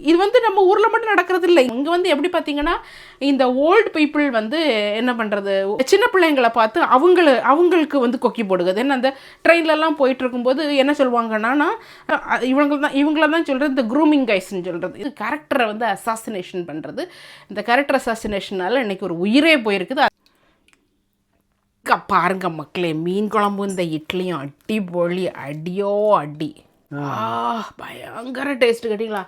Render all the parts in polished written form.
இது வந்து நம்ம ஊரில் மட்டும் நடக்கிறது இல்லை. இங்கே வந்து எப்படி பார்த்தீங்கன்னா இந்த ஓல்டு பீப்புள் வந்து என்ன பண்ணுறது, சின்ன பிள்ளைங்களை பார்த்து அவங்களுக்கு வந்து கொக்கி போடுகிறது. ஏன்னா அந்த ட்ரெயின்லலாம் போயிட்டு இருக்கும்போது என்ன சொல்லுவாங்கன்னா இவங்கள தான் சொல்கிறது இந்த க்ரூமிங் கைஸ்ன்னு சொல்கிறது. இது கேரக்டரை வந்து அசாசினேஷன் பண்ணுறது. இந்த கேரக்டர் அசாசினேஷனால் இன்றைக்கி ஒரு உயிரே போயிருக்குது. பாருங்க மக்களே, மீன் குழம்பு இந்த இட்லியும் அடிப்பொழி, அடியோ அடி, பயங்கர டேஸ்ட். கேட்டிங்களா?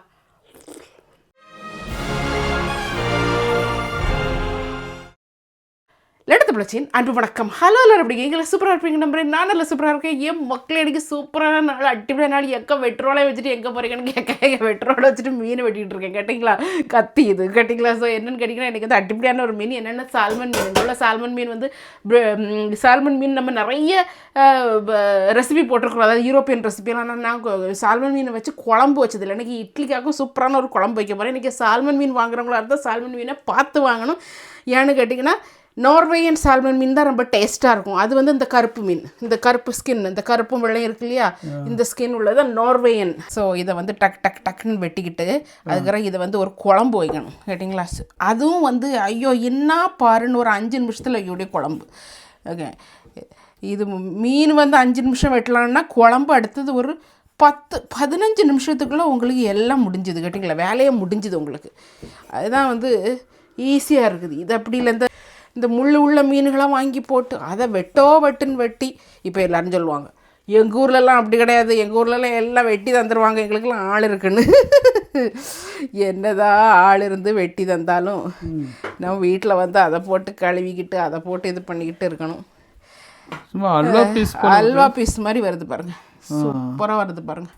லெடுத்து பிளச்சின் அன்பு வணக்கம். ஹலோ எல்லாரும் எப்படி இருக்கீங்க? சூப்பராக இருப்பீங்க நம்புறேன். நான் நல்லா சூப்பராக இருக்கேன். என் மக்களே, எனக்கு சூப்பரான நாள், அடிப்படையான நாள். எங்கே வெட்ரோலை வச்சுட்டு எங்கே போகிறீங்கன்னு கேட்க, வெட்ரோலை வச்சுட்டு மீன் வெட்டிகிட்டு இருக்கேன். கேட்டிங்களா? கத்தி இது கேட்டிங்களா? ஸோ என்னென்னு கேட்டிங்கன்னா, எனக்கு வந்து அடிப்படையான ஒரு மீன் என்னென்ன சால்மன் மீன். உள்ள சால்மன் மீன் வந்து சால்மன் மீன் நம்ம நிறைய ரெசிபி போட்டிருக்கிறோம், அதாவது யூரோப்பியன் ரெசிபி. ஆனால் நான் சால்மன் மீனை வச்சு குழம்பு வச்சதில்லை. எனக்கு இட்லிக்காகவும் சூப்பரான ஒரு குழம்பு வைக்க போகிறேன். இன்றைக்கி சால்மன் மீன் வாங்குறவங்களா இருந்தால் சால்மன் மீனை பார்த்து வாங்கணும். ஏன்னு கேட்டிங்கன்னா, நார்வேயன் சால்மன் மீன் தான் ரொம்ப டேஸ்ட்டாக இருக்கும். அது வந்து இந்த கருப்பு மீன், இந்த கருப்பு ஸ்கின், இந்த கருப்பும் வெள்ளையும் இருக்கு இல்லையா, இந்த ஸ்கின் உள்ளது நார்வேயன். ஸோ இதை வந்து டக்குன்னு வெட்டிக்கிட்டு அதுக்கப்புறம் இதை வந்து ஒரு குழம்பு வைக்கணும். கேட்டிங்களா? அதுவும் வந்து ஐயோ என்ன பாருன்னு ஒரு 5 நிமிஷத்தில் ஐயோடைய குழம்பு. ஓகே, இது மீன் வந்து 5 நிமிஷம் வெட்டலான்னா குழம்பு அடுத்தது ஒரு 10-15 நிமிஷத்துக்குள்ளே உங்களுக்கு எல்லாம் முடிஞ்சுது. கேட்டிங்களா? வேலையை முடிஞ்சுது உங்களுக்கு. அதுதான் வந்து ஈஸியாக இருக்குது. இது அப்படி இல்லை, இந்த முள் உள்ள மீன்களாக வாங்கி போட்டு அதை வெட்டுன்னு வெட்டி. இப்போ எல்லோரும் சொல்லுவாங்க எங்கள் ஊர்லலாம் அப்படி கிடையாது, எங்கள் ஊர்லலாம் எல்லாம் வெட்டி தந்துடுவாங்க, எங்களுக்கெல்லாம் ஆள் இருக்குன்னு. என்னதான் ஆள் இருந்து வெட்டி தந்தாலும் நம்ம வீட்டில் வந்து அதை போட்டு கழுவிக்கிட்டு அதை போட்டு இது பண்ணிக்கிட்டு இருக்கணும். அல்வா பீஸ் மாதிரி வருது பாருங்க, சூப்பராக வருது பாருங்க.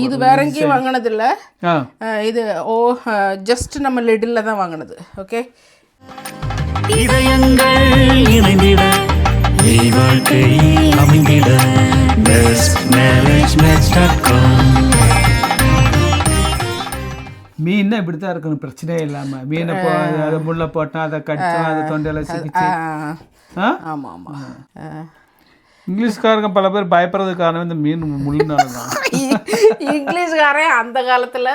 இது வேற எங்கேயும் வாங்கினதில்ல, இது ஜஸ்ட் நம்ம லிடில் தான் வாங்கினது. ஓகே, இதயங்கள் இணைந்திட வாழ்க்கை அமைந்திட மீன் இப்படித்தான் இருக்கணும், பிரச்சனையே இல்லாமல். மீனை அதை முள்ள போட்டால் அதை கடிச்சோம், அதை தொண்டையில் சிக்கிச்சு. ஆமாம் ஆமாம். இங்கிலீஷ்காரங்க பல பேர் பயப்படுறதுக்கு காரணம் இந்த மீன் முள்ளுனால தான். இங்கிலீஷ்காரன் அந்த காலத்தில்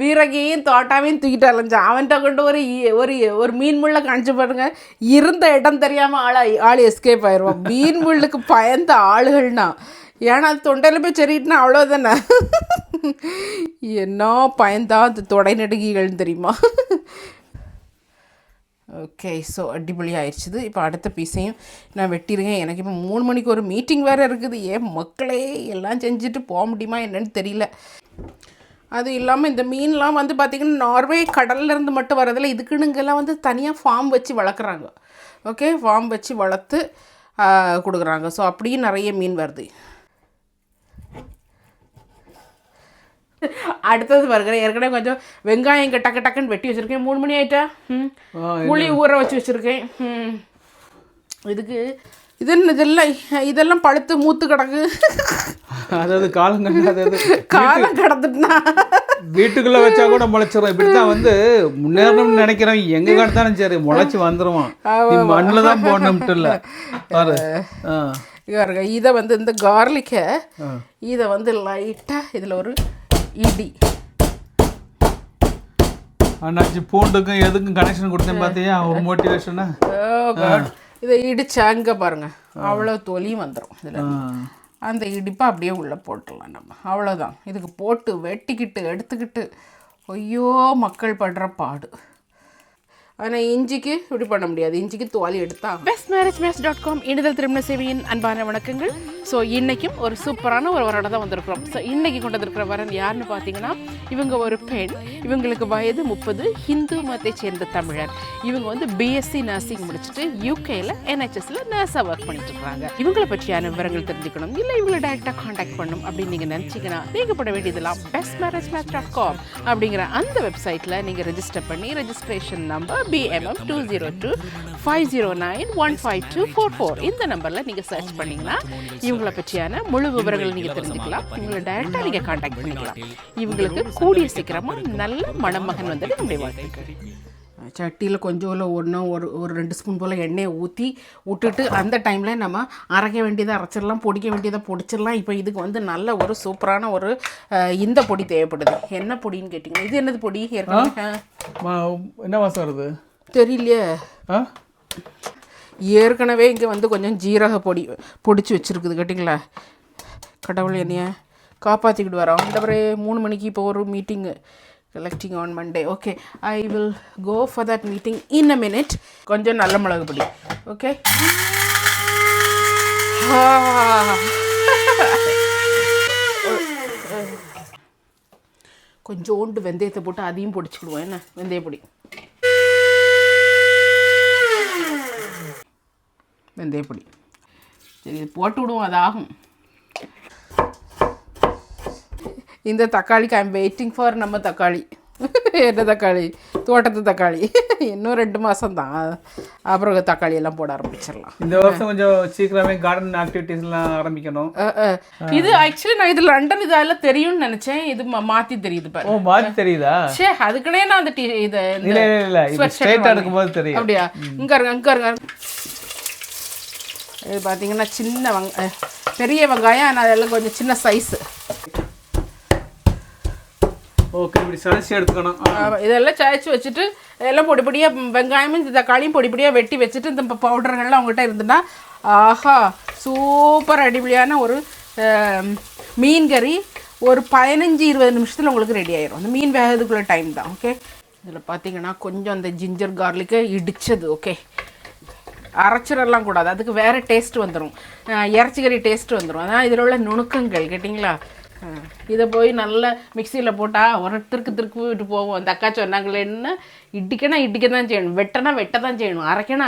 வீரகையும் தோட்டாவையும் தூக்கிட்டு அலைஞ்சான். அவன்கிட்ட கொண்டு ஒரு மீன் முள்ளை காணிச்சு பாருங்க, இருந்த இடம் தெரியாமல் ஆள் எஸ்கேப் ஆயிடுவான். மீன் முள்ளுக்கு பயந்த ஆளுகள்னா, ஏன்னா அது தொண்டையில் போய் செறிட்டுனா அவ்வளோதானே. என்ன பயந்தா அது தொடை நடுங்கிகள்னு தெரியுமா? ஓகே, ஸோ அடிப்பொலி ஆயிடுச்சுது. இப்போ அடுத்த பீஸையும் நான் வெட்டிருக்கேன். எனக்கு இப்போ 3 மணிக்கு ஒரு மீட்டிங் வேறு இருக்குது. ஏன் மக்களே, எல்லாம் செஞ்சுட்டு போக முடியுமா என்னன்னு தெரியல. அது இல்லாமல் இந்த மீன்லாம் வந்து பார்த்திங்கன்னா நார்வே கடல்லேருந்து மட்டும் வரதில்லை, இதுக்குன்னு இங்கெல்லாம் வந்து தனியாக ஃபார்ம் வச்சு வளர்க்குறாங்க. ஓகே, ஃபார்ம் வச்சு வளர்த்து கொடுக்குறாங்க. ஸோ அப்படியும் நிறைய மீன் வருது. அடுத்தது பாருங்க, ஏற்கனவே கொஞ்சம் வெங்காயம் டக்குன்னு வெட்டி வச்சுருக்கேன். 3 மணி ஆகிட்டா. புளி ஊற வச்சு வச்சுருக்கேன். இதுக்கு இதெல்லாம் பழுத்து மூத்து கிடக்கு. அதாவது காலம் கடந்துட்டுனா வீட்டுக்குள்ளே வச்சா கூட முளைச்சிடும். இப்படி தான் வந்து முன்னேறணும்னு நினைக்கிறோம். எங்கே கடத்தாலும் சரி முளைச்சி வந்துடுவான். மண்ணில் தான் போடணும்ட்டு இல்லை பாரு. இதை வந்து இந்த கார்லிக்கை இதை வந்து லைட்டாக இதில் ஒரு இடி அண்ணாச்சி பூண்டுக்கும் எதுக்கும் கனெக்ஷன் கொடுத்தேன் பார்த்தியா, ஒரு மோட்டிவேஷனா. இதை இடிச்சாங்க பாருங்க, அவ்வளோ தொலியும் வந்துடும் இதில். அந்த இடிப்பை அப்படியே உள்ளே போட்டுடலாம் நம்ம, அவ்வளோதான். இதுக்கு போட்டு வெட்டிக்கிட்டு எடுத்துக்கிட்டு ஐயோ மக்கள் படுற பாடு. ஆனால் இஞ்சிக்கு இப்படி பண்ண முடியாது, இஞ்சிக்கு தோலி எடுத்தா. bestmarriagematch.com இணையதள திருமண சேவையின் அன்பான வணக்கங்கள். ஸோ இன்றைக்கும் ஒரு சூப்பரான ஒரு வரனை தான் வந்திருக்கிறோம். ஸோ இன்றைக்கி கொண்டு வந்திருக்கிற வரன் யாருன்னு பார்த்தீங்கன்னா, இவங்க ஒரு பெண். இவங்களுக்கு வயது 30, ஹிந்து மதத்தை சேர்ந்த தமிழர். இவங்க வந்து பிஎஸ்சி நர்சிங் முடிச்சுட்டு யூகேயில் NHSல நர்ஸாக ஒர்க் பண்ணிட்டு இருக்காங்க. இவங்களை பற்றியான விவரங்கள் தெரிஞ்சுக்கணும், இல்லை இவங்களை டைரெக்டாக காண்டாக்ட் பண்ணணும் அப்படின்னு நீங்கள் நினச்சிங்கன்னா நீங்கள் பண்ண வேண்டியதெல்லாம் bestmarriagematch.com அப்படிங்கிற அந்த வெப்சைட்டில் நீங்கள் ரெஜிஸ்டர் பண்ணி ரெஜிஸ்ட்ரேஷன் நம்பர் BMM 202-509-15244 இந்த நம்பரில் நீங்கள் சர்ச் பண்ணிங்கன்னா இவங்களை பற்றியான முழு விவரங்கள் நீங்கள் தெரிஞ்சுக்கலாம். இவங்களை டைரெக்டாக நீங்கள் காண்டாக்ட் பண்ணிக்கலாம். இவங்களுக்கு கூடிய சீக்கிரமாக நல்ல மணமகன் வந்துட்டு நம்முடைய வாழ்த்துக்கள். சட்டியில் கொஞ்சம் ஒரு 2 ஸ்பூன் போல் எண்ணெயை ஊற்றி விட்டுட்டு அந்த டைமில் நம்ம அரைக்க வேண்டியதை அரைச்சிடலாம், பொடிக்க வேண்டியதை பொடிச்சிடலாம். இப்போ இதுக்கு வந்து நல்ல ஒரு சூப்பரான ஒரு இந்த பொடி தேவைப்படுது. என்ன பொடின்னு கேட்டிங்கன்னா, இது என்னது பொடி? என்ன வாசம் வருது தெரியலையே. ஏற்கனவே இங்கே வந்து கொஞ்சம் ஜீரக பொடிச்சு வச்சுருக்குது கேட்டிங்களா. கடவுள் என்னைய காப்பாற்றிக்கிட்டு வரோம். இந்த பிறகு 3 மணிக்கு இப்போ ஒரு மீட்டிங்கு collecting on Monday. Okay, I will go for that meeting in a minute. கொஞ்சம் நல்ல மிளகு பொடி. Okay. கொஞ்சோண்டு வெந்தயத்தை போட்டு அதையும் பொடிச்சுக்கிடுவோம். என்ன வெந்தய பொடி, வெந்தயப்பொடி. சரி, இது போட்டு விடுவோம், அது ஆகும். இந்த தக்காளிக்கு ஐம் வெயிட்டிங் ஃபார் நம்ம தக்காளி. என்ன தக்காளி? தோட்டத்து தக்காளி. இன்னும் 2 மாதம் தான், அப்புறம் தக்காளி எல்லாம் போட ஆரம்பிச்சிடலாம். இந்த வருஷம் கொஞ்சம் சீக்கிரமே கார்டன் ஆக்டிவிட்டீஸ்லாம் ஆரம்பிக்கணும். இது ஆக்சுவலி நான் இது லண்டன் இது அதெல்லாம் தெரியும்னு நினச்சேன். இது மாற்றி தெரியுது பாரு. ஓ, மாற்றி தெரியுதா? சே, அதுக்குனே நான் அந்த இது ஸ்ட்ரைட்டாக எடுக்கும்போது தெரியும். அப்படியா? இங்கே இருங்க. இது பார்த்தீங்கன்னா சின்ன பெரிய வெங்காயம், ஆனால் அதெல்லாம் கொஞ்சம் சின்ன சைஸு. ஓகே, இப்படி சமைச்சு எடுத்துக்கணும். இதெல்லாம் சமைச்சு வச்சுட்டு எல்லாம் பொடி பொடியாக வெங்காயமும் இந்த தக்காளியும் பொடி பொடியாக வெட்டி வச்சுட்டு இந்த பவுடர்கள்லாம் அவங்கள்ட்ட இருந்துன்னா ஆஹா சூப்பர் அடிப்படையான ஒரு மீன் கறி ஒரு 15-20 நிமிஷத்தில் உங்களுக்கு ரெடி ஆயிரும். அந்த மீன் வேகிறதுக்குள்ள டைம் தான். ஓகே, இதில் பார்த்தீங்கன்னா கொஞ்சம் அந்த ஜிஞ்சர் கார்லிக்கை இடித்தது. ஓகே, அரைச்சிடலாம் கூடாது, அதுக்கு வேறு டேஸ்ட் வந்துடும், இறைச்சிக்கறி டேஸ்ட் வந்துடும். அதான் இதில் உள்ள நுணுக்கங்கள் கேட்டிங்களா. இதை போய் நல்லா மிக்சியில் போட்டால் ஒருத்தருக்கு விட்டு போவோம். அந்த அக்கா சொன்னாங்களேன்னு இடிக்க தான் செய்யணும், வெட்ட தான் செய்யணும்,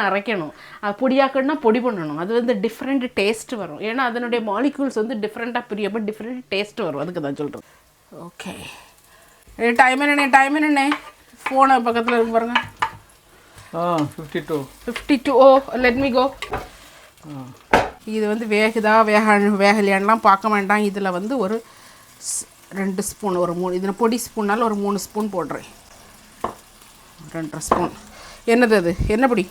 அரைக்கணும், பொடியாக்கணும்னா பொடி பண்ணணும். அது வந்து டிஃப்ரெண்ட் டேஸ்ட் வரும். ஏன்னா அதனுடைய மாலிகூல்ஸ் வந்து டிஃப்ரெண்ட்டாக பிரியப்போ டிஃப்ரெண்ட் டேஸ்ட் வரும். அதுக்கு தான் சொல்கிறேன். ஓகே, டைம் என்னண்ணே? ஃபோனை பக்கத்தில் இருக்கு பாருங்க. 52. ஓ, லெட் மீ கோ. இது வந்து வேகலையான்லாம் பார்க்க வேண்டாம். இதில் வந்து ஒரு 2 ஸ்பூன், ஒரு 3, இதில் பொடி ஸ்பூனால் ஒரு 3 ஸ்பூன் போடுறேன். 2.5 ஸ்பூன். என்னது அது? என்ன பொடி?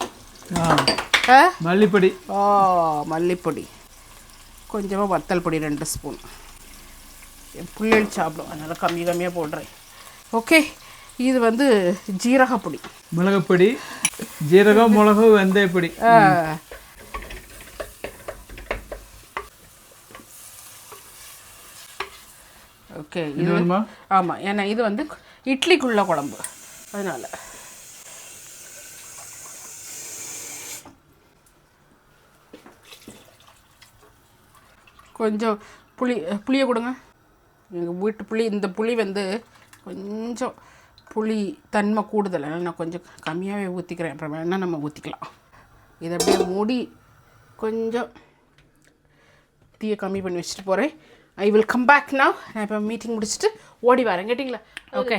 மல்லிப்பொடி. மல்லிப்பொடி. கொஞ்சமாக வத்தல் பொடி 2 ஸ்பூன். புள்ளைகள் சாப்பிடும், அதனால் கம்மியாக போடுறேன். ஓகே, இது வந்து ஜீரகப்பொடி, மிளகுப்பொடி, ஜீரகம், மிளகு, வெந்தயப்பொடி. ஓகே, இது ஆமாம், ஏன்னா இது வந்து இட்லிக்குள்ள குழம்பு, அதனால் கொஞ்சம் புளியை கொடுங்க. எங்கள் வீட்டு புளி, இந்த புளி வந்து கொஞ்சம் புளி தன்மை கூடுதல், நான் கொஞ்சம் கம்மியாகவே ஊற்றிக்கிறேன். அப்புறம் வேணால் நம்ம ஊற்றிக்கலாம். இதை அப்படியே மூடி கொஞ்சம் தீயை கம்மி பண்ணி வச்சுட்டு போகிறேன். I will come back now. நான் இப்போ மீட்டிங் முடிச்சுட்டு ஓடி வரேன் கேட்டிங்களா. ஓகே,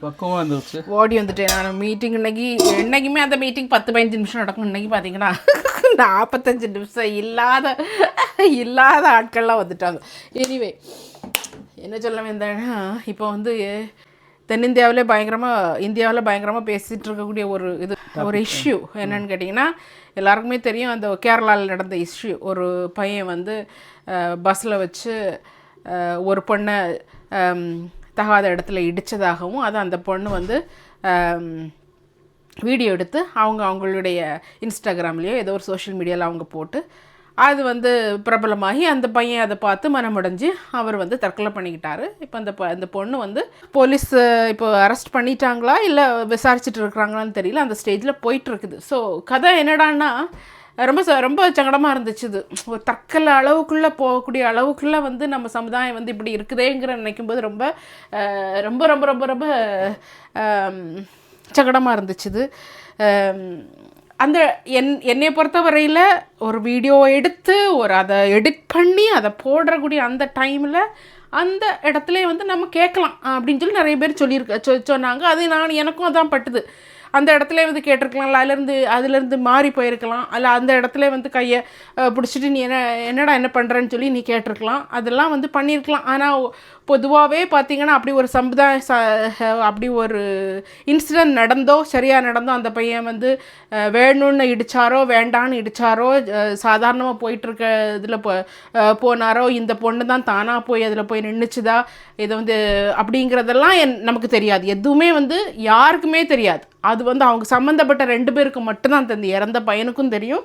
பக்கமாக வந்துருச்சு. ஓடி வந்துட்டேன் நான். மீட்டிங் என்னைக்குமே அந்த மீட்டிங் 10-15 நிமிஷம் நடக்கும். இன்றைக்கி பார்த்தீங்கன்னா 45 நிமிஷம் இல்லாத ஆட்கள்லாம் வந்துட்டாங்க. எனிவே, என்ன சொல்ல வந்தேன்னா, இப்போ வந்து இந்தியாவில் பயங்கரமாக பேசிகிட்டு இருக்கக்கூடிய ஒரு இஷ்யூ என்னன்னு கேட்டிங்கன்னா, எல்லாருக்குமே தெரியும். அந்த கேரளாவில் நடந்த இஷ்யூ, ஒரு பையன் வந்து பஸ்ஸில் வச்சு ஒரு பொண்ணை தகாத இடத்துல இடித்ததாகவும், அது அந்த பொண்ணு வந்து வீடியோ எடுத்து அவங்களுடைய இன்ஸ்டாகிராம்லேயோ ஏதோ ஒரு சோஷியல் மீடியாவில் அவங்க போட்டு அது வந்து பிரபலமாகி அந்த பையன் அதை பார்த்து மனமுடைஞ்சு அவர் வந்து தற்கொலை பண்ணிக்கிட்டாரு. இப்போ அந்த பொண்ணு வந்து போலீஸ் இப்போ அரெஸ்ட் பண்ணிட்டாங்களா இல்லை விசாரிச்சுட்டு இருக்கிறாங்களான்னு தெரியல, அந்த ஸ்டேஜில் போயிட்டுருக்குது. ஸோ கதை என்னடான்னா ரொம்ப சங்கடமாக இருந்துச்சு. இது ஒரு தற்கொலை அளவுக்குள்ளே போகக்கூடிய அளவுக்குள்ளே வந்து நம்ம சமுதாயம் வந்து இப்படி இருக்குதேங்கிற நினைக்கும்போது ரொம்ப ரொம்ப ரொம்ப ரொம்ப ரொம்ப சங்கடமாக இருந்துச்சு. அந்த என்னை பொறுத்த வரையில் ஒரு வீடியோ எடுத்து அதை எடிட் பண்ணி அதை போடுறக்கூடிய அந்த டைமில் அந்த இடத்துல வந்து நம்ம கேட்கலாம் அப்படின்னு சொல்லி நிறைய பேர் சொன்னாங்க. அது எனக்கும் அதான் பட்டுது. அந்த இடத்துல வந்து கேட்டிருக்கலாம், இல்லை அதுலேருந்து மாறி போயிருக்கலாம், அல்ல அந்த இடத்துல வந்து கையை பிடிச்சிட்டு நீ என்னடா என்ன பண்ணுறேன்னு சொல்லி நீ கேட்டிருக்கலாம், அதெல்லாம் வந்து பண்ணியிருக்கலாம். ஆனால் பொதுவாகவே பார்த்திங்கன்னா அப்படி ஒரு அப்படி ஒரு இன்சிடென்ட் நடந்தோ சரியாக நடந்தோ அந்த பையன் வந்து வேணும்னு இடித்தாரோ வேண்டான்னு இடித்தாரோ சாதாரணமாக போயிட்டுருக்க இதில் போனாரோ இந்த பொண்ணு தான் தானாக போய் அதில் போய் நின்றுச்சுதா இதை வந்து அப்படிங்கிறதெல்லாம் நமக்கு தெரியாது. எதுவுமே வந்து யாருக்குமே தெரியாது. அது வந்து அவங்க சம்மந்தப்பட்ட 2 பேருக்கு மட்டும்தான் தெரியும். இறந்த பையனுக்கும் தெரியும்,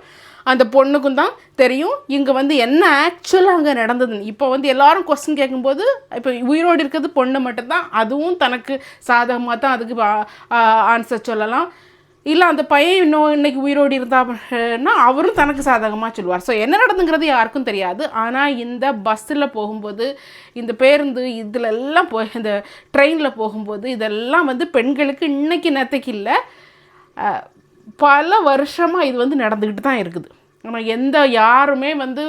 அந்த பொண்ணுக்கும் தான் தெரியும் இங்கே வந்து என்ன ஆக்சுவலாக அங்கே நடந்ததுன்னு. இப்போ வந்து எல்லாரும் கொஸ்டின் கேட்கும்போது இப்போ உயிரோடு இருக்கிறது பொண்ணு மட்டும்தான், அதுவும் தனக்கு சாதகமாக தான் அதுக்கு ஆன்சர் சொல்லலாம். இல்லை அந்த பையன் இன்னைக்கு உயிரோடு இருந்தான்னா அவரும் தனக்கு சாதகமாக சொல்லுவார். ஸோ என்ன நடந்துங்கிறது யாருக்கும் தெரியாது. ஆனால் இந்த பஸ்ஸில் போகும்போது, இந்த பேருந்து இதில் எல்லாம் இந்த ட்ரெயினில் போகும்போது இதெல்லாம் வந்து பெண்களுக்கு இன்றைக்கி நேற்றுக்கு இல்லை, பல வருஷமாக இது வந்து நடந்துக்கிட்டு தான் இருக்குது. ஆனால் யாருமே வந்து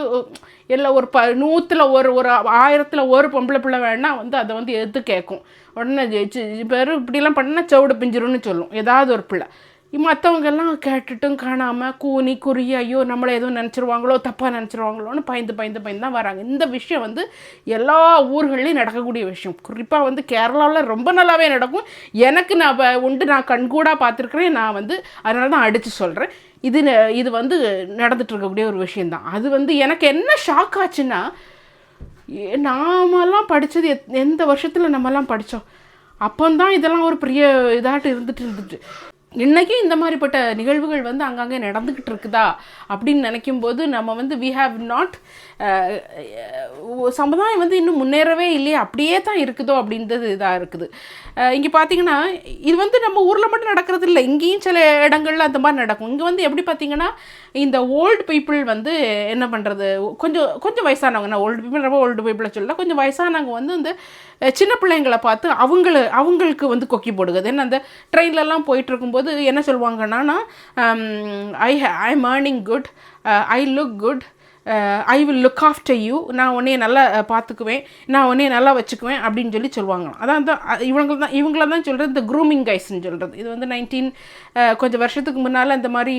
இல்லை ஒரு 100ல் ஒரு 1000ல் ஒரு பொம்பளை பிள்ளை வேணா வந்து அதை வந்து எதிர்த்து கேட்கும். உடனே பேர் இப்படிலாம் பண்ணா செவுடு பிஞ்சிரும்னு சொல்லும் ஏதாவது ஒரு பிள்ளை. மற்றவங்கெல்லாம் கேட்டுட்டும் காணாமல் கூனி குறி ஐயோ நம்மளை எதுவும் நினச்சிருவாங்களோ தப்பாக நினச்சிருவாங்களோன்னு பயந்து தான் வராங்க. இந்த விஷயம் வந்து எல்லா ஊர்கள்லையும் நடக்கக்கூடிய விஷயம். குறிப்பாக வந்து கேரளாவில் ரொம்ப நல்லாவே நடக்கும். எனக்கு நான் கண்கூடாக பார்த்துருக்குறேன். நான் வந்து அதனால தான் அடித்து சொல்கிறேன். இது வந்து நடந்துட்டு இருக்கக்கூடிய ஒரு விஷயந்தான். அது வந்து எனக்கு என்ன ஷாக் ஆச்சுன்னா, நாமெல்லாம் படித்தது எந்த வருஷத்தில் நம்மலாம் படித்தோம், அப்போந்தான் இதெல்லாம் ஒரு பெரிய இதாட்டு இருந்துட்டு இன்றைக்கும் இந்த மாதிரிப்பட்ட நிகழ்வுகள் வந்து அங்கங்கே நடந்துக்கிட்டு இருக்குதா அப்படின்னு நினைக்கும்போது நம்ம வந்து வி ஹாவ் நாட் சமுதாயம் வந்து இன்னும் முன்னேறவே இல்லையே, அப்படியே தான் இருக்குதோ அப்படின்றது இதாக இருக்குது. இங்கே பார்த்தீங்கன்னா இது வந்து நம்ம ஊரில் மட்டும் நடக்கிறது இல்லை, இங்கேயும் சில இடங்களில் அந்த மாதிரி நடக்கும். இங்கே வந்து எப்படி பார்த்தீங்கன்னா இந்த ஓல்டு பீப்புள் வந்து என்ன பண்ணுறது, கொஞ்சம் வயசானவங்க, நான் ரொம்ப ஓல்டு பீப்புளை சொல்லல, கொஞ்சம் வயசானவங்க வந்து இந்த சின்ன பிள்ளைங்களை பார்த்து அவங்களுக்கு வந்து கொக்கி போடுகிறது. ஏன்னா அந்த ட்ரெயின்லலாம் போயிட்டு இருக்கும்போது என்ன சொல்லுவாங்கன்னா, I am earning good, I look good, I will look after you, நான் உன்னைய நல்லா பார்த்துக்குவேன், நான் உன்னைய நல்லா வச்சுக்குவேன் அப்படின்னு சொல்லி சொல்லுவாங்க. அதான் இவங்கள தான் சொல்கிறது இந்த க்ரூமிங் கைஸ்ன்னு சொல்கிறது. இது வந்து கொஞ்சம் வருஷத்துக்கு முன்னால் இந்த மாதிரி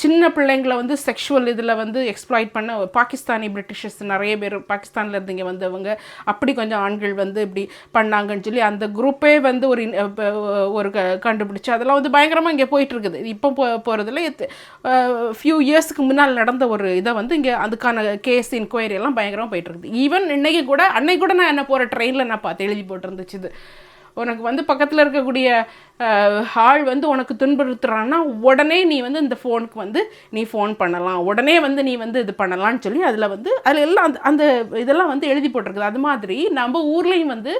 சின்ன பிள்ளைங்களை வந்து செக்ஷுவல் இதில் வந்து எக்ஸ்ப்ளாய்ட் பண்ண பாகிஸ்தானி பிரிட்டிஷர்ஸ் நிறைய பேர் பாகிஸ்தானில் இருந்து இங்கே வந்தவங்க அப்படி கொஞ்சம் ஆண்கள் வந்து இப்படி பண்ணாங்கன்னு சொல்லி அந்த குரூப்பே வந்து ஒரு கண்டுபிடிச்சி அதெல்லாம் வந்து பயங்கரமாக இங்கே போயிட்டுருக்குது. இப்போ போகிறதுல ஃபியூ இயர்ஸ்க்கு முன்னால் நடந்த ஒரு இதை வந்து இங்கே அதுக்கான கேஸ் இன்கொயரி எல்லாம் பயங்கரமாக போயிட்டுருக்குது. ஈவன் அன்னைக்கு கூட நான் என்ன போகிற ட்ரெயினில் நான் பார்த்து எழுதி போட்டிருந்துச்சு, இது உனக்கு வந்து பக்கத்தில் இருக்கக்கூடிய ஆள் வந்து உனக்கு துன்புறுத்துறான்னா உடனே நீ வந்து இந்த ஃபோனுக்கு வந்து நீ ஃபோன் பண்ணலாம், உடனே வந்து நீ வந்து இது பண்ணலான்னு சொல்லி அதில் எல்லாம் அந்த இதெல்லாம் வந்து எழுதி போட்டிருக்குது. அது மாதிரி நம்ம ஊர்லேயும் வந்து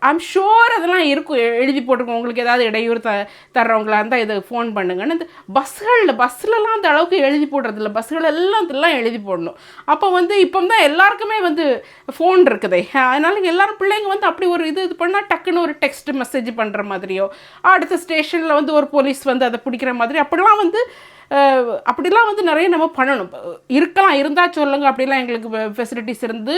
ஐம் ஷுர் அதெல்லாம் இருக்கும், எழுதி போட்டிருக்கோம். உங்களுக்கு ஏதாவது இடையூறு தர்றவங்களா இருந்தால் இதை ஃபோன் பண்ணுங்கன்னு. இந்த பஸ்ஸிலலாம் அந்த அளவுக்கு எழுதி போடுறதில்ல, பஸ்ஸுகள் எல்லாம் இதெல்லாம் எழுதி போடணும். அப்போ வந்து இப்போ தான் எல்லாருக்குமே வந்து ஃபோன் இருக்குதே, அதனால எல்லாரும் பிள்ளைங்க வந்து அப்படி ஒரு இது பண்ணால் டக்குன்னு ஒரு டெக்ஸ்ட் மெசேஜ் பண்ணுற மாதிரியோ அடுத்த ஸ்டேஷனில் வந்து ஒரு போலீஸ் வந்து அதை பிடிக்கிற மாதிரி அப்படிலாம் வந்து நிறைய நம்ம பண்ணணும். இருந்தால் சொல்லுங்கள், அப்படிலாம் எங்களுக்கு ஃபெசிலிட்டிஸ் இருந்து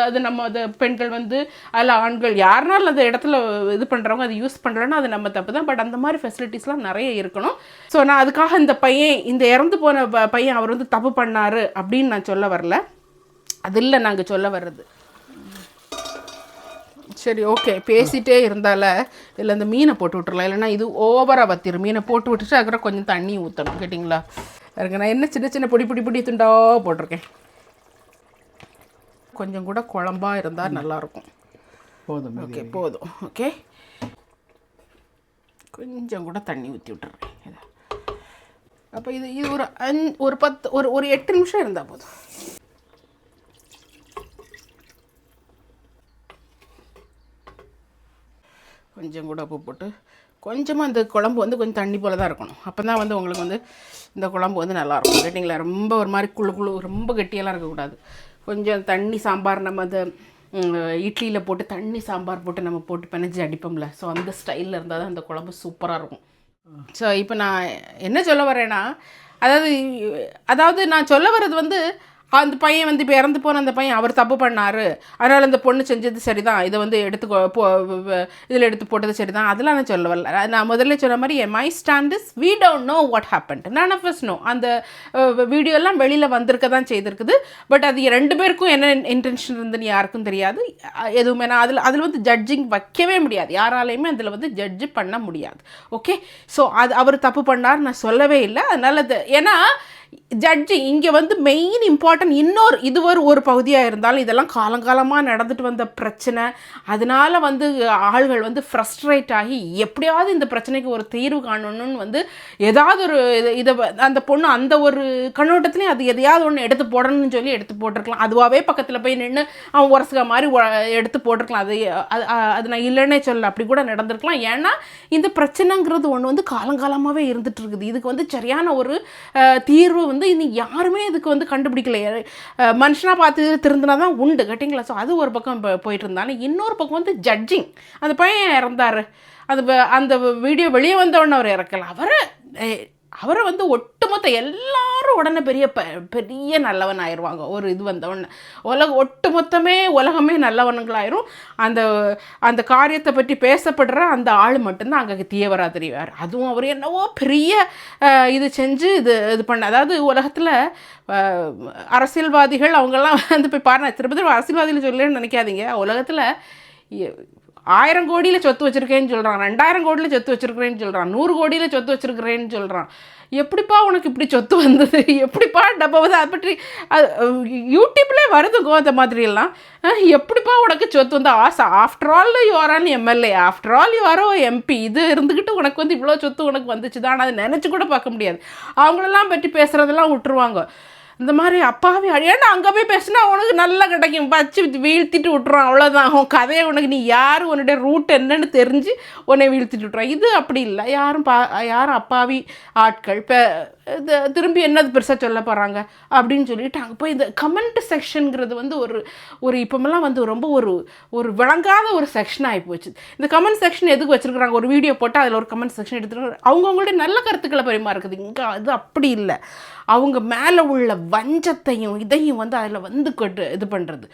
அது நம்ம அது பெண்கள் வந்து அதில் ஆண்கள் யாருனாலும் அந்த இடத்துல இது பண்ணுறவங்க அது யூஸ் பண்ணுறோன்னா அது நம்ம தப்பு தான். பட் அந்த மாதிரி ஃபெசிலிட்டிஸ்லாம் நிறைய இருக்கணும். ஸோ நான் அதுக்காக இந்த இறந்து போன பையன் அவர் வந்து தப்பு பண்ணார் அப்படின்னு நான் சொல்ல வரல, அது இல்லை நாங்கள் சொல்ல வர்றது. சரி, ஓகே, பேசிகிட்டே இருந்தால இதில் இந்த மீனை போட்டு விட்டுறலாம், இல்லைன்னா இது ஓவராக வத்திரும். மீனை போட்டு விட்டுட்டு அதுக்கப்புறம் கொஞ்சம் தண்ணி ஊற்றணும், கேட்டிங்களா? இருக்கு, நான் என்ன சின்ன பொடி துண்டாக போட்டிருக்கேன். கொஞ்சம் கூட குழம்பாக இருந்தால் நல்லாயிருக்கும். போதும், ஓகே போதும். ஓகே, கொஞ்சம் கூட தண்ணி ஊற்றி விட்டுறேன். அப்போ இது ஒரு 8 நிமிஷம் இருந்தால் போதும். கொஞ்சம் கூட உப்பு போட்டு கொஞ்சமாக இந்த குழம்பு வந்து கொஞ்சம் தண்ணி போல் தான் இருக்கணும். அப்போ தான் வந்து உங்களுக்கு வந்து இந்த குழம்பு வந்து நல்லாயிருக்கும், கேட்டிங்களா? ரொம்ப ஒரு மாதிரி குழு ரொம்ப கெட்டியெல்லாம் இருக்கக்கூடாது. கொஞ்சம் தண்ணி சாம்பார் நம்ம அந்த இட்லியில் போட்டு தண்ணி சாம்பார் போட்டு நம்ம போட்டு பிணைஞ்சி அடிப்போம்ல, ஸோ அந்த ஸ்டைலில் இருந்தால் தான் அந்த குழம்பு சூப்பராக இருக்கும். ஸோ இப்போ நான் என்ன சொல்ல வரேன்னா, அதாவது நான் சொல்ல வர்றது வந்து அந்த பையன் வந்து இப்போ இறந்து போன அந்த பையன் அவர் தப்பு பண்ணார், அதனால் அந்த பொண்ணு செஞ்சது சரிதான், இதை வந்து இதில் எடுத்து போட்டது சரிதான், அதெல்லாம் நான் சொல்ல வரல. நான் முதல்ல சொன்ன மாதிரி my stand is we don't know what happened, none of us know. அந்த வீடியோலாம் வெளியில் வந்திருக்க தான் செய்திருக்குது. பட் அது 2 பேருக்கும் என்ன இன்டென்ஷன் இருந்துன்னு யாருக்கும் தெரியாது. எதுவுமே நான் அதில் வந்து ஜட்ஜிங் வைக்கவே முடியாது, யாராலையுமே அதில் வந்து ஜட்ஜு பண்ண முடியாது. ஓகே, ஸோ அது அவர் தப்பு பண்ணார் நான் சொல்லவே இல்லை. அதனால் ஏன்னா ஜட்ஜி இங்கே வந்து மெயின் இம்பார்ட்டன்ட் இது ஒரு பகுதியாக இருந்தாலும் இதெல்லாம் காலங்காலமாக நடந்துட்டு வந்த பிரச்சனை. அதனால வந்து ஆள்கள் வந்து ஃப்ரஸ்ட்ரேட் ஆகி எப்படியாவது இந்த பிரச்சனைக்கு ஒரு தீர்வு காணணும்னு வந்து ஏதாவது ஒரு இதை அந்த பொண்ணு அந்த ஒரு கண்ணோட்டத்துலேயும் அது எதையாவது ஒன்று எடுத்து போடணும்னு சொல்லி எடுத்து போட்டிருக்கலாம். அதுவாகவே பக்கத்தில் போய் நின்று அவன் உரசுக மாதிரி எடுத்து போட்டிருக்கலாம். அது நான் இல்லைன்னே சொல்ல, அப்படி கூட நடந்திருக்கலாம். ஏன்னா இந்த பிரச்சனைங்கிறது ஒன்று வந்து காலங்காலமாகவே இருந்துட்டு இருக்குது. இதுக்கு வந்து சரியான ஒரு தீர்வு வந்து இன்னும் யாருமே இதுக்கு வந்து கண்டுபிடிக்கல. மனுஷனாக பார்த்து திருந்தினா தான் உண்டு, கேட்டிங்களா? ஸோ அது ஒரு பக்கம் போயிட்டு இருந்தாலும் இன்னொரு பக்கம் வந்து ஜட்ஜிங். அந்த பையன் இறந்தார், அந்த வீடியோ வெளியே வந்தவொடனே அவர் இறக்கல, அவரை வந்து ஒட்டுமொத்த எல்லாரும் உடனே பெரிய நல்லவன் ஆயிடுவாங்க. ஒரு இது வந்தவொடனே ஒட்டுமொத்தமே உலகமே நல்லவனுங்களாயிரும். அந்த காரியத்தை பற்றி பேசப்படுற அந்த ஆள் மட்டும்தான் அங்கே தீவிரா தெரிவார். அதுவும் அவர் என்னவோ பெரிய இது செஞ்சு இது பண்ண, அதாவது உலகத்தில் அரசியல்வாதிகள் அவங்கெல்லாம் வந்து போய் பாருங்க, திருப்பதி அரசியல்வாதிகள் சொல்லலன்னு நினைக்காதீங்க. உலகத்தில் 1000 கோடியில் சொத்து வச்சுருக்கேன்னு சொல்கிறான், 2000 கோடியில் சொத்து வச்சுருக்கிறேன்னு சொல்கிறான், 100 கோடியில் சொத்து வச்சுருக்கிறேன்னு சொல்கிறான். எப்படிப்பா உனக்கு இப்படி சொத்து வந்தது, எப்படிப்பா டப்பா வந்து அதை பற்றி யூடியூப்லேயே வருதுங்கோ அந்த மாதிரியெல்லாம். எப்படிப்பா உனக்கு சொத்து வந்து ஆசை? After all you are an MLA, after all you are a MP, இது இருந்துக்கிட்டு உனக்கு வந்து இவ்வளோ சொத்து உனக்கு வந்துச்சு தான். ஆனால் அதை நினச்சி கூட பார்க்க முடியாது. அவங்களெல்லாம் பற்றி பேசுகிறதெல்லாம் விட்டுருவாங்க. இந்த மாதிரி அப்பாவே ஏன்னா அங்கே போய் பேசினா உனக்கு நல்லா கிடைக்கும், பச்சு வீழ்த்திட்டு விட்ருவான், அவ்வளோதான். அவன் கதையை உனக்கு நீ யார் உன்னுடைய ரூட் என்னன்னு தெரிஞ்சு உன்னை வீழ்த்திட்டு விட்ருவான். இது அப்படி இல்லை. யாரும் அப்பாவி ஆட்கள் திரும்பி என்னது பெருசாக சொல்ல போகிறாங்க அப்படின்னு சொல்லிட்டு அங்கே போய் இந்த கமெண்ட் செக்ஷனுங்கிறது வந்து ஒரு இப்போமெல்லாம் வந்து ரொம்ப ஒரு விளங்காத ஒரு செக்ஷன் ஆகி போச்சு. இந்த கமெண்ட் செக்ஷன் எதுக்கு வச்சுருக்குறாங்க? ஒரு வீடியோ போட்டால் அதில் ஒரு கமெண்ட் செக்ஷன் எடுத்துகிட்டு அவங்கவுங்களுடைய நல்ல கருத்துக்களை பரிமாறுக்குது. இங்கே அது அப்படி இல்லை. அவங்க மேலே உள்ள வஞ்சத்தையும் இதையும் வந்து அதில் வந்து இது பண்ணுறது.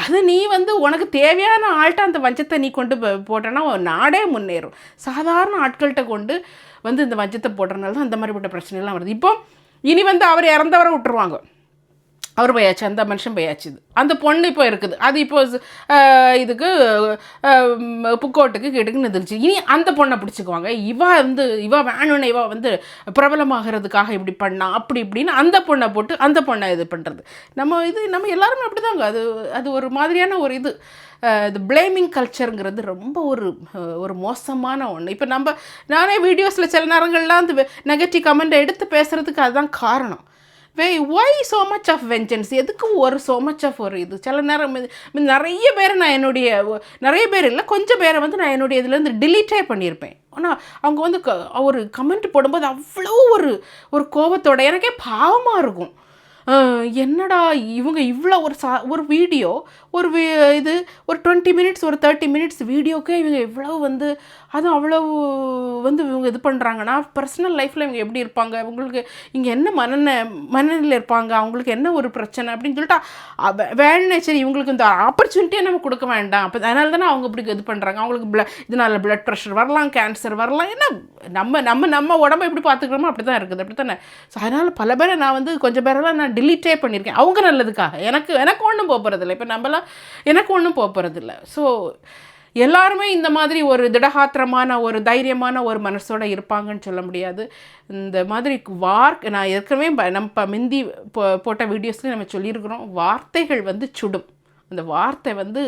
அது நீ வந்து உனக்கு தேவையான ஆள்கிட்ட அந்த வஞ்சத்தை நீ கொண்டு போட்டேன்னா நாடே முன்னேறும். சாதாரண ஆட்கள்கிட்ட கொண்டு வந்து இந்த வஞ்சத்தை போடுறதுனால தான் அந்த மாதிரிப்பட்ட பிரச்சனைலாம் வருது. இப்போ இனி வந்து அவர் இறந்தவரை விட்டுருவாங்க, அவர் போயாச்சு, அந்த மனுஷன் போயாச்சு. அந்த பொண்ணு இப்போ இருக்குது, அது இப்போ இதுக்கு கோர்ட்டுக்கு கேட்டுக்கு நிதிச்சு. இனி அந்த பொண்ணை பிடிச்சிக்குவாங்க. இவ வேணும்னு இவ வந்து பிரபலமாகிறதுக்காக இப்படி பண்ணா அப்படி இப்படின்னு அந்த பொண்ணை போட்டு அந்த பொண்ணை இது பண்ணுறது. நம்ம எல்லாருமே அப்படி தாங்க. அது ஒரு மாதிரியான ஒரு இது பிளேமிங் கல்ச்சருங்கிறது ரொம்ப ஒரு மோசமான ஒன்று. இப்போ நானே வீடியோஸில் சில நேரங்கள்லாம் அந்த நெகட்டிவ் கமெண்ட்டை எடுத்து பேசுகிறதுக்கு அதுதான் காரணம். Why so much of vengeance? எதுக்கு so much ஆஃப் ஒரு இது? சில நேரம் நிறைய பேர் நிறைய பேர் இல்லை, கொஞ்சம் பேரை வந்து நான் என்னுடைய இதுலேருந்து டிலீட்டே பண்ணியிருப்பேன். ஆனால் அவங்க வந்து ஒரு கமெண்ட் போடும்போது அவ்வளோ ஒரு கோபத்தோட எனக்கே பாவமாக இருக்கும். என்னடா இவங்க இவ்வளோ ஒரு வீடியோ இது ஒரு 20 மினிட்ஸ் ஒரு 30 மினிட்ஸ் வீடியோக்கே இவங்க இவ்வளோ வந்து அதுவும் அவ்வளோ வந்து இவங்க இது பண்ணுறாங்கன்னா பர்சனல் லைஃப்பில் இவங்க எப்படி இருப்பாங்க, இவங்களுக்கு இங்கே என்ன மனநிலையில் இருப்பாங்க, அவங்களுக்கு என்ன ஒரு பிரச்சனை அப்படின்னு சொல்லிட்டு வேணே சரி இவங்களுக்கு இந்த ஆப்பர்ச்சுனிட்டியை நம்ம கொடுக்க வேண்டாம். அப்போ அதனால தானே அவங்க இப்படி இது பண்ணுறாங்க. அவங்களுக்கு இதனால் பிளட் ப்ரெஷர் வரலாம், கேன்சர் வரலாம். ஏன்னா நம்ம உடம்பை எப்படி பார்த்துக்கிறோமோ அப்படி தான் இருக்குது, அப்படி தானே. ஸோ அதனால் பல பேரை நான் வந்து கொஞ்சம் பேரெல்லாம் நான் டிலீட்டே பண்ணியிருக்கேன் அவங்க நல்லதுக்காக. எனக்கு ஒன்றும் போகிறதில்ல, இப்போ நம்மளாம் எனக்கு ஒன்றும் போகிறதில்ல. ஸோ எல்லாருமே இந்த மாதிரி ஒரு திடகாத்திரமான ஒரு தைரியமான ஒரு மனசோடு இருப்பாங்கன்னு சொல்ல முடியாது. இந்த மாதிரி நான் ஏற்கனவே நம்ம மிந்தி போட்ட வீடியோஸ்லேயும் நம்ம சொல்லியிருக்கிறோம், வார்த்தைகள் வந்து சுடும். அந்த வார்த்தை வந்து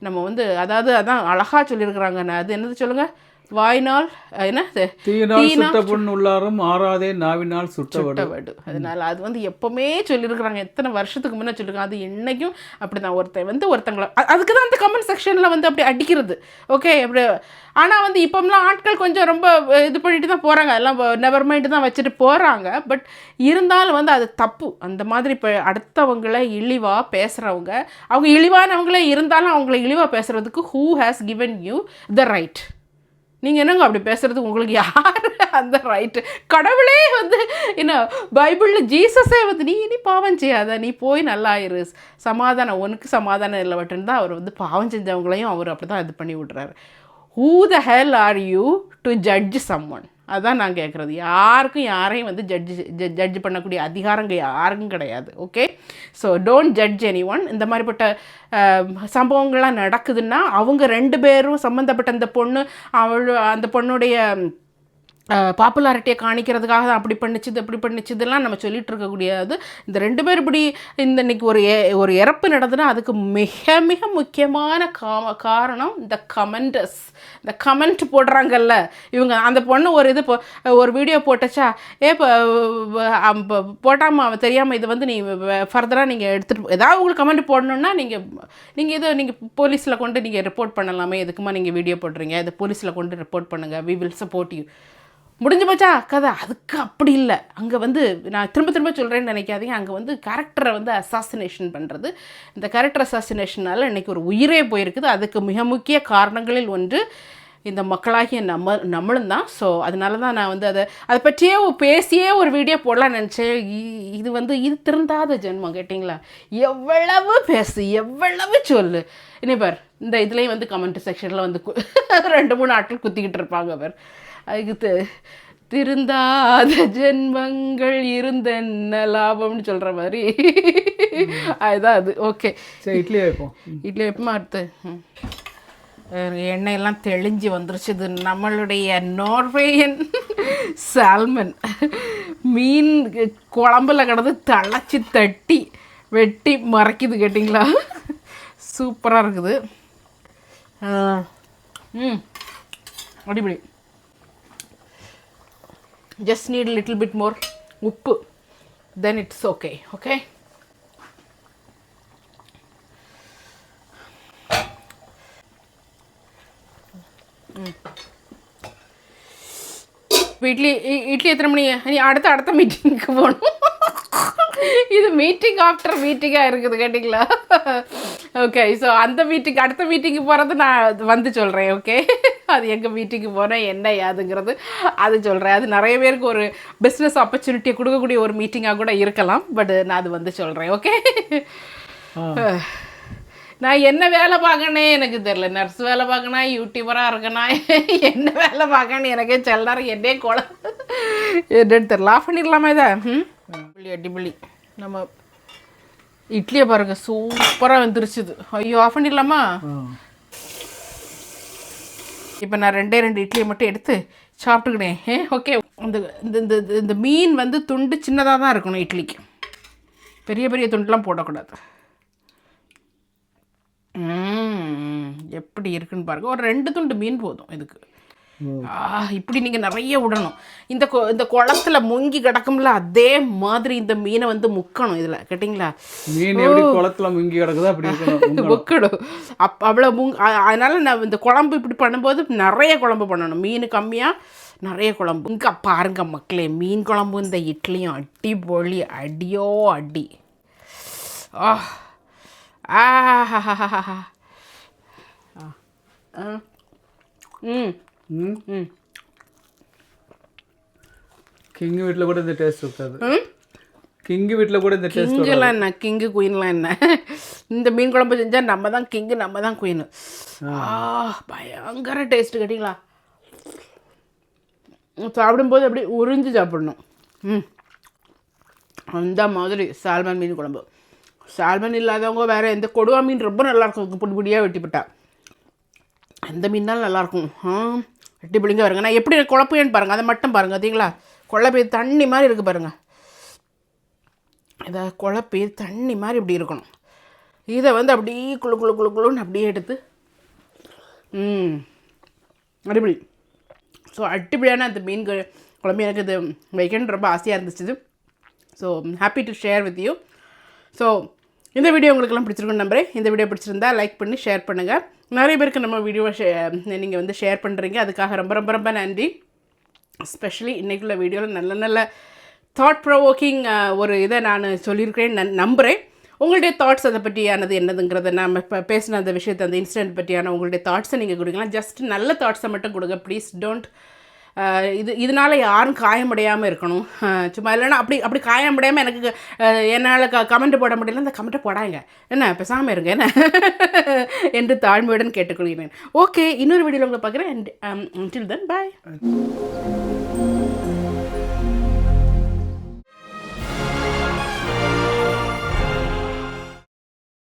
நம்ம வந்து அதான் அழகாக சொல்லியிருக்கிறாங்க. அது என்னது சொல்லுங்கள்? வாய்னால் என்ன தீயினால் பொண்ணு உள்ளாரும் ஆறாதே நாவினால் சுட்டவடு. அதனால அது வந்து எப்பவுமே சொல்லியிருக்கிறாங்க, எத்தனை வருஷத்துக்கு முன்னே சொல்லியிருக்காங்க. அது என்னைக்கும் அப்படி தான் ஒருத்தங்களை அதுக்கு தான் அந்த கமெண்ட் செக்ஷனில் வந்து அப்படி அடிக்கிறது. ஓகே, அப்படி. ஆனால் வந்து இப்போம்லாம் ஆட்கள் கொஞ்சம் ரொம்ப இது பண்ணிட்டு தான் போகிறாங்க, எல்லாம் நெவர் மைண்டு தான் வச்சுட்டு போகிறாங்க. பட் இருந்தாலும் வந்து அது தப்பு. அந்த மாதிரி இப்போ அடுத்தவங்களை இழிவாக பேசுகிறவங்க, அவங்க இழிவானவங்களே இருந்தாலும் அவங்கள இழிவாக பேசுகிறதுக்கு who has given you the right? நீங்கள் என்னங்க அப்படி பேசுகிறதுக்கு உங்களுக்கு யார் அந்த ரைட்டு? கடவுளே வந்து என்ன பைபிளில் ஜீசஸே வந்து நீ பாவம் செய்யாத, நீ போய் நல்லா இரு, சமாதானம் உனக்கு சமாதானம் இல்லை வட்டுன்னு தான் அவர் வந்து பாவம் செஞ்சவங்களையும் அவர் அப்படி தான் இது பண்ணி விட்றாரு. Who the hell are you to judge someone? அதான் நான் கேட்குறது. யாருக்கும் யாரையும் வந்து ஜட்ஜ் பண்ணக்கூடிய அதிகாரங்க யாருக்கும் கிடையாது. Okay, so don't judge any one. இந்த மாதிரிப்பட்ட சம்பவங்கள்லாம் நடக்குதுன்னா அவங்க 2 பேரும் சம்மந்தப்பட்ட அந்த பொண்ணுடைய பாப்புலாரிட்டியை காணிக்கிறதுக்காக தான் அப்படி பண்ணிச்சுதெல்லாம் நம்ம சொல்லிகிட்டு இருக்கக்கூடியது. இந்த 2 பேர் இப்படி இன்னைக்கு ஒரு இறப்பு நடந்துன்னா அதுக்கு மிக மிக முக்கியமான காரணம் இந்த கமெண்டர்ஸ். இந்த கமெண்ட் போடுறாங்கல்ல இவங்க. அந்த பொண்ணு ஒரு வீடியோ போட்டச்சா, போட்டாமல் அவன் தெரியாமல் இது வந்து நீ ஃபர்தராக நீங்கள் எடுத்துகிட்டு ஏதாவது உங்களுக்கு கமெண்ட் போடணுன்னா நீங்கள் போலீஸில் கொண்டு நீங்கள் ரிப்போர்ட் பண்ணலாமே, எதுக்குமா நீங்கள் வீடியோ போடுறீங்க, இதை போலீஸில் கொண்டு ரிப்போர்ட் பண்ணுங்கள், வி வில் சப்போர்ட் யூ. முடிஞ்சு போச்சா கதை? அதுக்கு அப்படி இல்லை. அங்கே வந்து நான் திரும்ப சொல்கிறேன்னு நினைக்காதீங்க. அங்கே வந்து கேரக்டரை வந்து அசாசினேஷன் பண்ணுறது. இந்த கேரக்டர் அசாசினேஷனால் இன்றைக்கி ஒரு உயிரே போயிருக்குது. அதுக்கு மிக முக்கிய காரணங்களில் ஒன்று இந்த மக்களாகிய நம்மளும் தான். ஸோ அதனால தான் நான் வந்து அதை பற்றியே பேசியே ஒரு வீடியோ போடலான்னு நினச்சேன். இது திருந்தாத ஜென்மம் கேட்டிங்களா? எவ்வளவு பேசு, எவ்வளவு சொல்லு. இனிப்பார் இந்த இதுலேயும் வந்து கமெண்ட் செக்ஷனில் வந்து 2-3 ஆட்கள் குத்திக்கிட்டு இருப்பாங்க. அவர் அதுக்கு திருந்தாத ஜென்மங்கள் இருந்தென்ன லாபம்னு சொல்கிற மாதிரி அதுதான் அது. ஓகே, சரி இட்லி வைப்போம். இட்லி வைப்போமா? அடுத்து எண்ணெயெல்லாம் தெளிஞ்சு வந்துருச்சு. இது நம்மளுடைய நார்வேயன் சால்மன் மீன் குழம்புல கிடந்து தழைச்சி தட்டி வெட்டி மறைக்குது கேட்டிங்களா? சூப்பராக இருக்குது. அடிப்படி just need a little bit more uppu, then it's okay. Idli எத்தனை மணி? நீ அடுத்த மீட்டிங்க்கு போகணும். இது மீட்டிங் ஆஃப்டர் மீட்டிங்காக இருக்குது கேட்டிங்களா? ஓகே, ஸோ அந்த அடுத்த மீட்டிங்கு போகிறது நான் வந்து சொல்கிறேன். ஓகே, அது எங்கள் மீட்டிங்கு போனால் என்ன யாதுங்கிறது அது சொல்கிறேன். அது நிறைய பேருக்கு ஒரு பிஸ்னஸ் ஆப்பர்ச்சுனிட்டியை கொடுக்கக்கூடிய ஒரு மீட்டிங்காக கூட இருக்கலாம். பட் நான் அது வந்து சொல்கிறேன். ஓகே, நான் என்ன வேலை பார்க்கணே எனக்கு தெரில. நர்ஸ் வேலை பார்க்கணா, யூடியூபராக இருக்கணா, என்ன வேலை பார்க்கணும் எனக்கே சில நேரம் என்னே என்னன்னு தெரில. ஆஃப் பண்ணிடலாமா இதை? அடிப்பொலி. நம்ம இட்லியை பாருங்க சூப்பராக வந்துருச்சுது. ஐயோ, ஆஃப் பண்ணிடலாமா? இப்போ நான் 2 இட்லியை மட்டும் எடுத்து சாப்பிட்டுக்கினேன். ஓகே, இந்த மீன் வந்து துண்டு சின்னதாக தான் இருக்கணும் இட்லிக்கு. பெரிய பெரிய துண்டுலாம் போடக்கூடாது. எப்படி இருக்குன்னு பாருங்கள். ஒரு 2 துண்டு மீன் போதும் இதுக்கு. இப்படி நீங்கள் நிறைய விடணும். இந்த குளத்துல முங்கி கிடக்கும்ல அதே மாதிரி இந்த மீனை வந்து முக்கணும் இதில் கேட்டிங்களா? மீன் எப்படி குளத்துல முங்கி கிடக்குதோ அப்படி முக்கணும். அவ்வளோ அதனால் நான் இந்த குழம்பு இப்படி பண்ணும்போது நிறைய குழம்பு பண்ணணும். மீன் கம்மியாக நிறைய குழம்பு. இங்கே பாருங்க மக்களே, மீன் குழம்பு இந்த இட்லியும் அடிப்பொலி. அடியோ அடி. கிங்கு வீட்டில் கூட இந்த டேஸ்ட் இருக்காது. கிங்கு வீட்டில் கூட இந்த டேஸ்ட். கிங்கெல்லாம் என்ன, கிங்கு குயின்லாம் என்ன? இந்த மீன் குழம்பு செஞ்சால் நம்ம தான் கிங்கு, நம்ம தான் குயின்னு. பயங்கர டேஸ்ட்டு கேட்டிங்களா? சாப்பிடும்போது அப்படி உறிஞ்சு சாப்பிடணும். அந்த மாதிரி சால்மன் மீன் குழம்பு. சால்மன் இல்லாதவங்க வேறு எந்த கொடுவா மீன் ரொம்ப நல்லாயிருக்கும். பொடி பொடியாக வெட்டிப்பட்டா எந்த மீன்னாலும் நல்லாயிருக்கும். வெட்டி பிடிங்க வருங்க. நான் எப்படி குழப்பேன்னு பாருங்கள், அதை மட்டும் பாருங்கள். பார்த்தீங்களா? குழப்பி தண்ணி மாதிரி இருக்குது பாருங்கள். இதை குழப்பி தண்ணி மாதிரி இப்படி இருக்கணும். இதை வந்து அப்படியே குழுன்னு அப்படியே எடுத்து அடிப்படி. ஸோ அடிப்படியான அந்த மீன் குழம்பு எனக்கு இது வைக்கணும்னு ரொம்ப ஆசையாக இருந்துச்சு. So happy to share with you. So இந்த வீடியோ உங்களுக்கெல்லாம் பிடிச்சிருக்குன்னு நம்புறேன். இந்த வீடியோ பிடிச்சிருந்தா லைக் பண்ணி ஷேர் பண்ணுங்கள். நிறைய பேருக்கு நம்ம வீடியோவை நீங்கள் வந்து ஷேர் பண்ணுறீங்க. அதுக்காக ரொம்ப ரொம்ப ரொம்ப நன்றி. எஸ்பெஷலி இன்றைக்குள்ள வீடியோவில் நல்ல நல்ல தாட் ப்ரொவோக்கிங் ஒரு இதை நான் சொல்லியிருக்கிறேன் நம்புகிறேன். உங்களுடைய தாட்ஸ் அதை பற்றியானது என்னதுங்கிறத நம்ம இப்போ பேசின அந்த விஷயத்தை அந்த இன்சிடென்ட் பற்றியான உங்களுடைய தாட்ஸை நீங்கள் கொடுக்கலாம். ஜஸ்ட் நல்ல தாட்ஸை மட்டும் கொடுங்க ப்ளீஸ். டோன்ட் இதனால் யாரும் காயமடையாமல் இருக்கணும். சும்மா இல்லைன்னா அப்படி காயமடையாமல் எனக்கு என்னால் கமெண்ட் போட முடியல, அந்த கமெண்ட்டை போடாங்க, என்ன பேசாமல் இருங்க என்ன என்று தாழ்மையுடன் கேட்டுக்கொள்கிறேன். ஓகே, இன்னொரு வீடியோவில் உங்களை பார்க்குறேன். until then bye.